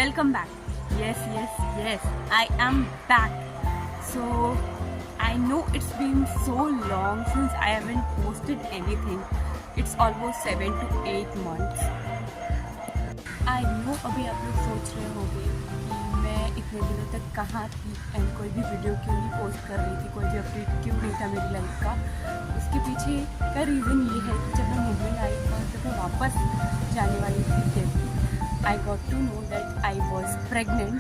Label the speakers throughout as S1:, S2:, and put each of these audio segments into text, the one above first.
S1: welcome back. Yes, I am back. So I know it's been so long since I haven't posted anything. It's almost 7 to 8 months. I know अभी आप लोग सोच रहे होंगे कि मैं इतने दिनों तक कहाँ थी एंड कोई भी वीडियो क्यों नहीं पोस्ट कर रही थी, कोई भी अपडेट क्यों नहीं था मेरी लाइफ का। उसके पीछे का रीज़न ये है कि जब मैं मुंबई आई और जब मैं वापस जाने वाली थी Delhi, I got to know that I was pregnant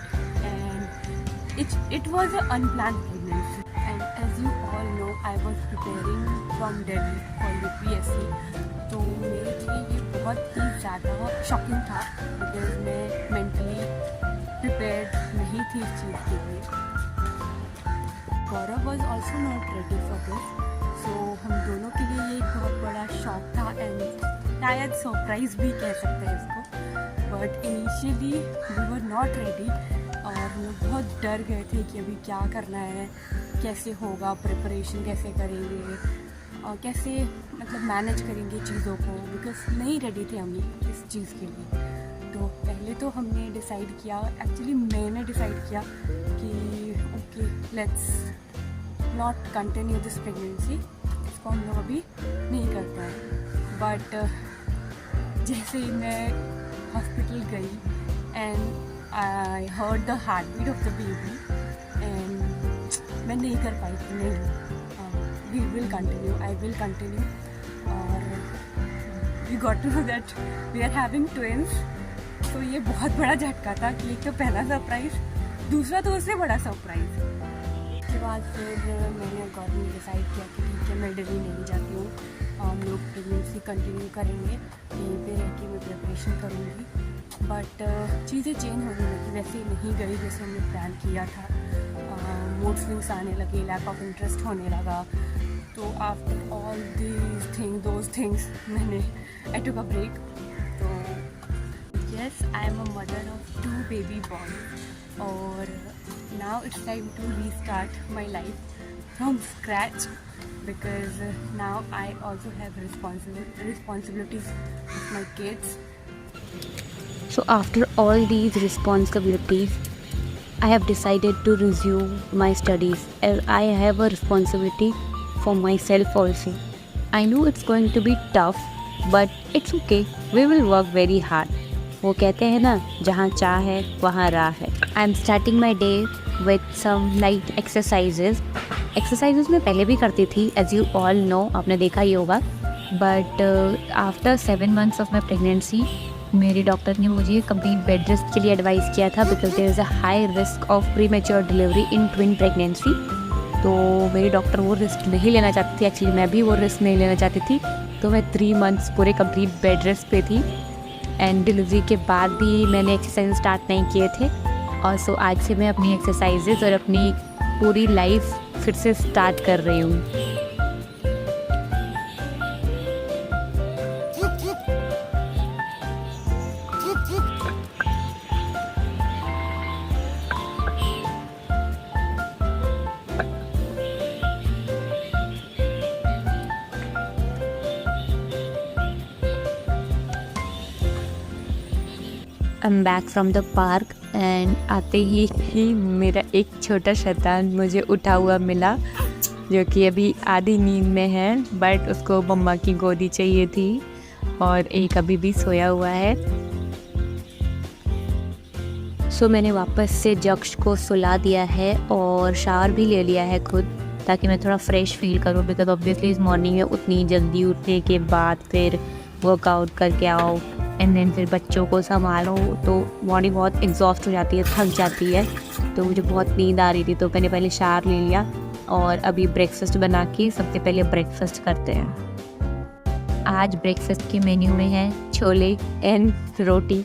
S1: and it was an unplanned pregnancy. And as you all know, I was preparing from Delhi for UPSC. तो मेरे लिए ये बहुत ही ज़्यादा शॉकिंग था बिकॉज मैं मेंटली प्रिपेयर्ड नहीं थी इस चीज़ के लिए। Gaurav was also not ready for this, so हम दोनों के लिए ये एक बहुत बड़ा शॉक था एंड शायद सरप्राइज़ भी कह सकते हैं इसको। But initially we were not ready और हम लोग बहुत डर गए थे कि अभी क्या करना है, कैसे होगा, प्रिपरेशन कैसे करेंगे और कैसे मतलब मैनेज करेंगे चीज़ों को, बिकॉज नहीं रेडी थे हम इस चीज़ के लिए। तो पहले तो हमने डिसाइड किया, एक्चुअली मैंने डिसाइड किया कि okay let's not continue this pregnancy, इसको हम लोग अभी नहीं करते हैं। बट जैसे ही मैं हॉस्पिटल गई and I heard the heartbeat of the baby and मैं नहीं कर पाई थी, नहीं we will continue, I will continue और we got to know that we are having twins। तो ये बहुत बड़ा झटका था कि एक तो पहला सरप्राइज़, दूसरा तो उससे बड़ा सरप्राइज़। उसके बाद फिर मैंने और गौरव ने डिसाइड किया कि ठीक है मैं दिल्ली नहीं जाती हूँ, हम लोग प्रेगनेंसी कंटिन्यू करेंगे, यहीं पे रह के मैं प्रिपरेशन करूँगी। बट चीज़ें चेंज होने लगी, वैसे नहीं गई जैसे हमने प्लान किया था। मूड स्विंग्स आने लगे, लैक ऑफ इंटरेस्ट होने लगा। तो आफ्टर ऑल दीज थिंग्स मैंने आई टुक अ ब्रेक। तो yes, I am a mother of 2 baby boy और now it's time to restart my life from scratch because now I also have responsibilities with my kids.
S2: So after all these responsibilities, I have decided to resume my studies as I have a responsibility for myself also. I know it's going to be tough, but it's okay. We will work very hard. वो कहते हैं ना, जहाँ चाह है वहाँ राह है। I am starting my day with some light exercises. Exercises मैं पहले भी करती थी, एज यू ऑल नो, आपने देखा ही होगा। But after 7 months of my pregnancy मेरे डॉक्टर ने मुझे कंप्लीट बेड रेस्ट के लिए एडवाइस किया था because there is a high risk of premature delivery in twin pregnancy. तो मेरी डॉक्टर वो रिस्क नहीं लेना चाहती थी, एक्चुअली मैं भी वो रिस्क नहीं लेना चाहती थी। तो मैं 3 months पूरे कंप्लीट बेड रेस्ट पे थी एंड डिलीवरी के बाद भी मैंने एक्सरसाइज स्टार्ट नहीं किए थे। और सो आज से मैं अपनी एक्सरसाइजेज और अपनी पूरी लाइफ फिर से स्टार्ट कर रही हूँ। I am back from the park and आते ही मेरा एक छोटा शैतान मुझे उठा हुआ मिला जो कि अभी आधी नींद में है, बट उसको मम्मा की गोदी चाहिए थी और एक अभी भी सोया हुआ है। सो मैंने वापस से जक्ष को सुला दिया है और शावर भी ले लिया है खुद, ताकि मैं थोड़ा फ्रेश फील करूँ बिकॉज ऑब्वियसली इस मॉर्निंग में उतनी जल्दी उठने के बाद फिर वर्कआउट करके आओ एंड देन फिर बच्चों को संभालो तो बॉडी बहुत एग्जॉस्ट हो जाती है, थक जाती है। तो मुझे बहुत नींद आ रही थी तो मैंने पहले शावर ले लिया और अभी ब्रेकफास्ट बना के सबसे पहले ब्रेकफास्ट करते हैं। आज ब्रेकफास्ट के मेन्यू में है छोले एंड रोटी।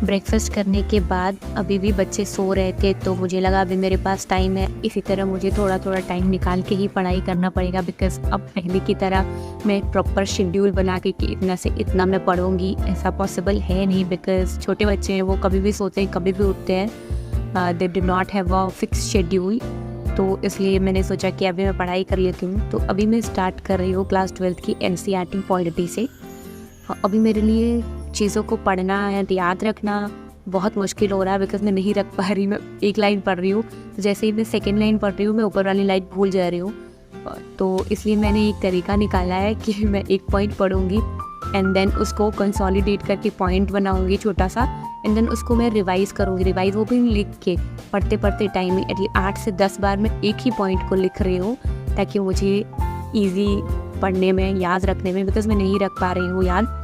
S2: ब्रेकफास्ट करने के बाद अभी भी बच्चे सो रहे थे तो मुझे लगा अभी मेरे पास टाइम है, इसी तरह मुझे थोड़ा थोड़ा टाइम निकाल के ही पढ़ाई करना पड़ेगा बिकॉज अब पहले की तरह मैं प्रॉपर शेड्यूल बना के कि इतना से इतना मैं पढ़ूंगी ऐसा पॉसिबल है नहीं बिकॉज छोटे बच्चे हैं, वो कभी भी सोते हैं कभी भी उठते हैं, they do not have a fix schedule. तो इसलिए मैंने सोचा कि अभी मैं पढ़ाई कर लेती हूँ। तो अभी मैं स्टार्ट कर रही हूँ क्लास 12th की NCERT पॉलिटी से। अभी मेरे लिए चीज़ों को पढ़ना एंड याद रखना बहुत मुश्किल हो रहा है, बिकॉज मैं नहीं रख पा रही। मैं एक लाइन पढ़ रही हूँ, तो जैसे ही मैं सेकेंड लाइन पढ़ रही हूँ मैं ऊपर वाली लाइन भूल जा रही हूँ। तो इसलिए मैंने एक तरीका निकाला है कि मैं एक पॉइंट पढ़ूँगी एंड देन उसको कंसोलिडेट करके पॉइंट बनाऊँगी छोटा सा, एंड देन उसको मैं रिवाइज़ करूँगी। रिवाइज़ वो भी लिख के पढ़ते पढ़ते टाइम में एटलीस्ट 8 से 10 बार मैं एक ही पॉइंट को लिख रही हूँ, ताकि मुझे ईजी पढ़ने में, याद रखने में, बिकॉज मैं नहीं रख पा रही हूँ याद।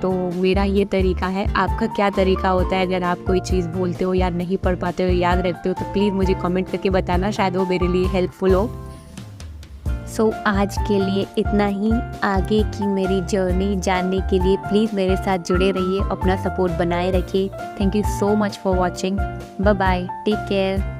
S2: तो मेरा ये तरीका है। आपका क्या तरीका होता है? अगर आप कोई चीज़ बोलते हो या नहीं पढ़ पाते हो, याद रखते हो, तो प्लीज़ मुझे कमेंट करके बताना, शायद वो मेरे लिए हेल्पफुल हो। सो आज के लिए इतना ही। आगे की मेरी जर्नी जानने के लिए प्लीज़ मेरे साथ जुड़े रहिए, अपना सपोर्ट बनाए रखिए। Thank you so much for watching. Bye bye, take care.